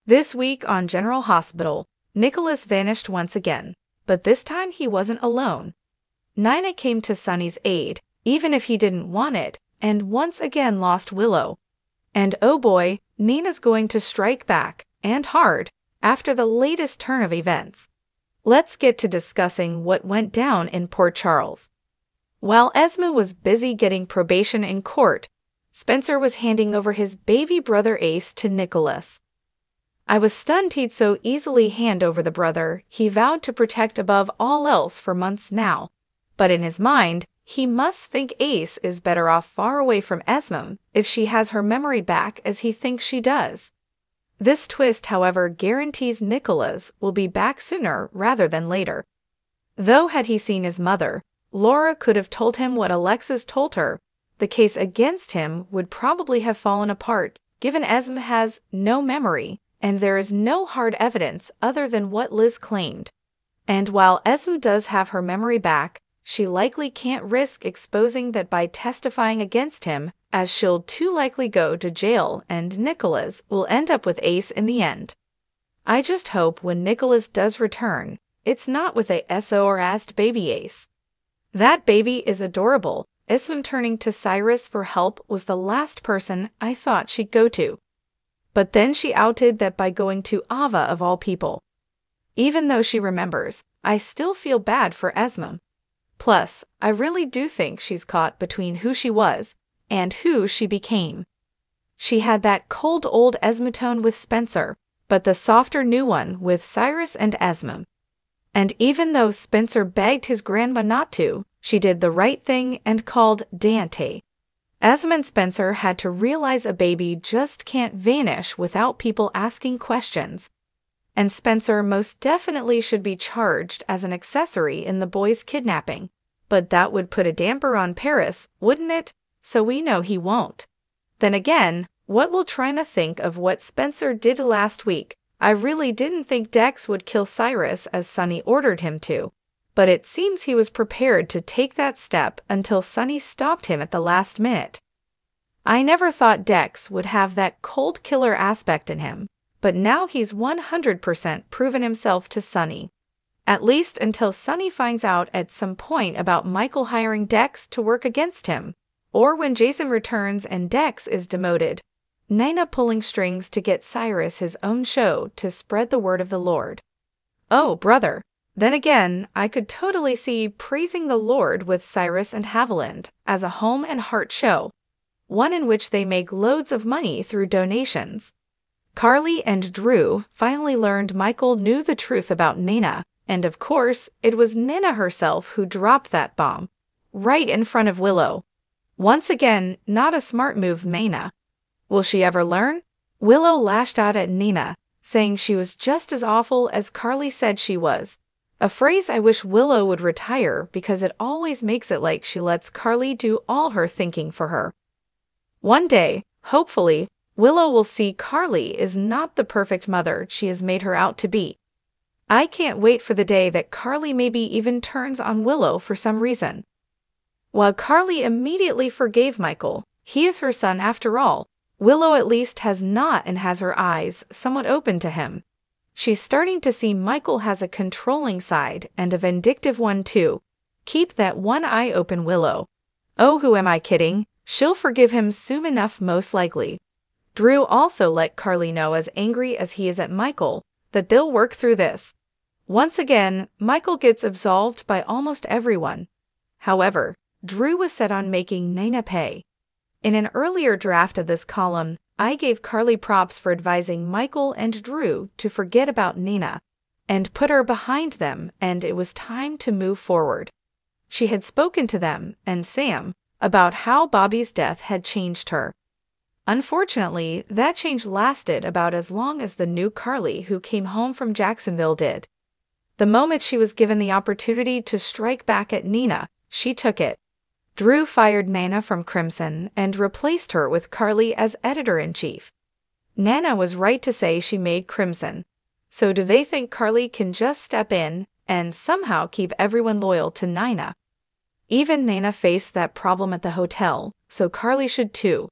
This week on General Hospital, Nicholas vanished once again, but this time he wasn't alone. Nina came to Sunny's aid, even if he didn't want it, and once again lost Willow. And oh boy, Nina's going to strike back, and hard, after the latest turn of events. Let's get to discussing what went down in Port Charles. While Esme was busy getting probation in court, Spencer was handing over his baby brother Ace to Nicholas. I was stunned he'd so easily hand over the brother he vowed to protect above all else for months now. But in his mind, he must think Ace is better off far away from Esme if she has her memory back as he thinks she does. This twist, however, guarantees Nicholas will be back sooner rather than later. Though had he seen his mother, Laura could have told him what Alexis told her. The case against him would probably have fallen apart, given Esme has no memory, and there is no hard evidence other than what Liz claimed. And while Esme does have her memory back, she likely can't risk exposing that by testifying against him, as she'll too likely go to jail and Nicholas will end up with Ace in the end. I just hope when Nicholas does return, it's not with a SOR-assed baby Ace. That baby is adorable. Esme turning to Cyrus for help was the last person I thought she'd go to. But then she outed that by going to Ava of all people. Even though she remembers, I still feel bad for Esme. Plus, I really do think she's caught between who she was and who she became. She had that cold old Esme tone with Spencer, but the softer new one with Cyrus and Esme. And even though Spencer begged his grandma not to, she did the right thing and called Dante. Esme and Spencer had to realize a baby just can't vanish without people asking questions. And Spencer most definitely should be charged as an accessory in the boys' kidnapping. But that would put a damper on Paris, wouldn't it? So we know he won't. Then again, what will Trina think of what Spencer did last week? I really didn't think Dex would kill Cyrus as Sunny ordered him to. But it seems he was prepared to take that step until Sunny stopped him at the last minute. I never thought Dex would have that cold killer aspect in him, but now he's 100% proven himself to Sunny. At least until Sunny finds out at some point about Michael hiring Dex to work against him, or when Jason returns and Dex is demoted. Nina pulling strings to get Cyrus his own show to spread the word of the Lord. Oh, brother. Then again, I could totally see praising the Lord with Cyrus and Haviland as a home and heart show, one in which they make loads of money through donations. Carly and Drew finally learned Michael knew the truth about Nina, and of course, it was Nina herself who dropped that bomb, right in front of Willow. Once again, not a smart move, Nina. Will she ever learn? Willow lashed out at Nina, saying she was just as awful as Carly said she was. A phrase I wish Willow would retire because it always makes it like she lets Carly do all her thinking for her. One day, hopefully, Willow will see Carly is not the perfect mother she has made her out to be. I can't wait for the day that Carly maybe even turns on Willow for some reason. While Carly immediately forgave Michael, he is her son after all. Willow at least has not and has her eyes somewhat open to him. She's starting to see Michael has a controlling side and a vindictive one too. Keep that one eye open, Willow. Oh, who am I kidding? She'll forgive him soon enough, most likely. Drew also let Carly know, as angry as he is at Michael, that they'll work through this. Once again, Michael gets absolved by almost everyone. However, Drew was set on making Nina pay. In an earlier draft of this column, I gave Carly props for advising Michael and Drew to forget about Nina and put her behind them, and it was time to move forward. She had spoken to them and Sam about how Bobby's death had changed her. Unfortunately, that change lasted about as long as the new Carly who came home from Jacksonville did. The moment she was given the opportunity to strike back at Nina, she took it. Drew fired Nana from Crimson and replaced her with Carly as editor-in-chief. Nana was right to say she made Crimson. So do they think Carly can just step in and somehow keep everyone loyal to Nina? Even Nana faced that problem at the hotel, so Carly should too.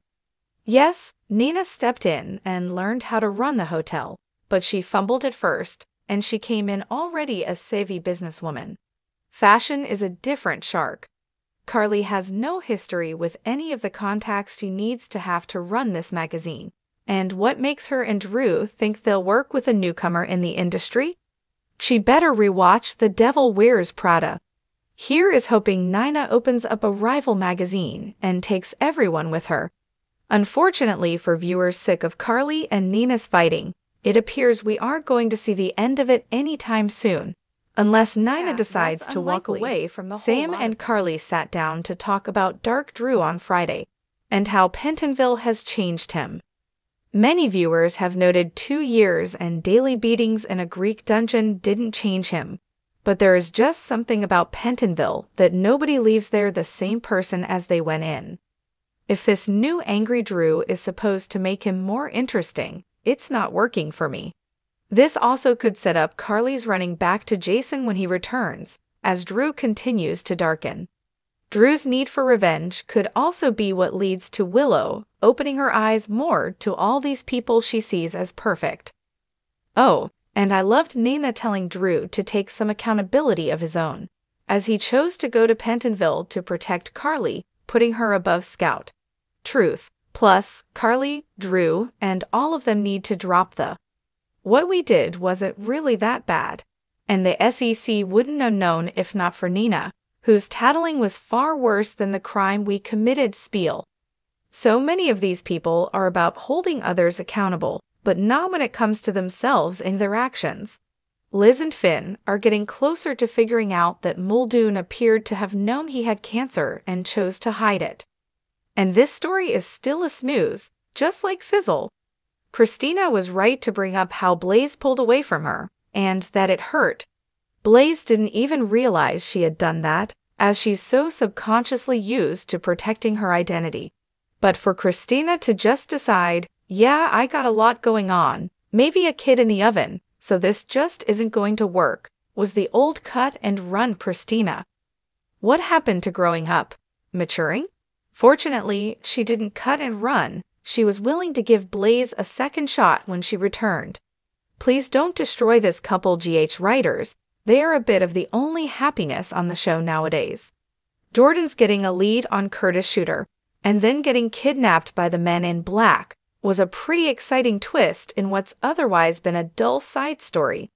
Yes, Nina stepped in and learned how to run the hotel, but she fumbled at first, and she came in already a savvy businesswoman. Fashion is a different shark. Carly has no history with any of the contacts she needs to have to run this magazine. And what makes her and Drew think they'll work with a newcomer in the industry? She better rewatch The Devil Wears Prada. Here is hoping Nina opens up a rival magazine and takes everyone with her. Unfortunately for viewers sick of Carly and Nina's fighting, it appears we aren't going to see the end of it anytime soon, unless Nina decides to walk away from the whole Sam and Carly sat down to talk about Dark Drew on Friday, and how Pentonville has changed him. Many viewers have noted 2 years and daily beatings in a Greek dungeon didn't change him, but there is just something about Pentonville that nobody leaves there the same person as they went in. If this new angry Drew is supposed to make him more interesting, it's not working for me. This also could set up Carly's running back to Jason when he returns, as Drew continues to darken. Drew's need for revenge could also be what leads to Willow opening her eyes more to all these people she sees as perfect. Oh, and I loved Nina telling Drew to take some accountability of his own, as he chose to go to Pentonville to protect Carly, putting her above Scout. Truth. Plus, Carly, Drew, and all of them need to drop the "what we did wasn't really that bad," and the SEC wouldn't have known if not for Nina, whose tattling was far worse than the crime we committed spiel. So many of these people are about holding others accountable, but not when it comes to themselves and their actions. Liz and Finn are getting closer to figuring out that Muldoon appeared to have known he had cancer and chose to hide it. And this story is still a snooze, just like Fizzle. Christina was right to bring up how Blaze pulled away from her, and that it hurt. Blaze didn't even realize she had done that, as she's so subconsciously used to protecting her identity. But for Christina to just decide, yeah, I got a lot going on, maybe a kid in the oven, so this just isn't going to work, was the old cut and run Christina. What happened to growing up? Maturing? Fortunately, she didn't cut and run. She was willing to give Blaze a second shot when she returned. Please don't destroy this couple, GH writers. They are a bit of the only happiness on the show nowadays. Jordan's getting a lead on Curtis Shooter, and then getting kidnapped by the Men in Black, was a pretty exciting twist in what's otherwise been a dull side story.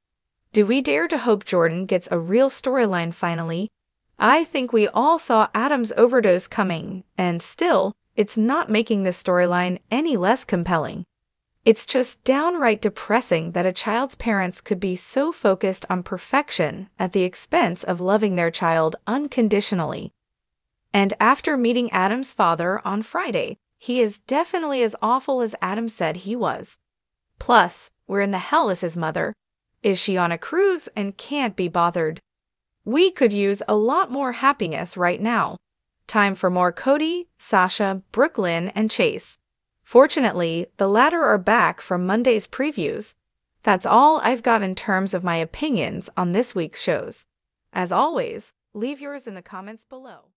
Do we dare to hope Jordan gets a real storyline finally? I think we all saw Adam's overdose coming, and still, it's not making this storyline any less compelling. It's just downright depressing that a child's parents could be so focused on perfection at the expense of loving their child unconditionally. And after meeting Adam's father on Friday, he is definitely as awful as Adam said he was. Plus, where in the hell is his mother? Is she on a cruise and can't be bothered? We could use a lot more happiness right now. Time for more Cody, Sasha, Brooklyn, and Chase. Fortunately, the latter are back from Monday's previews. That's all I've got in terms of my opinions on this week's shows. As always, leave yours in the comments below.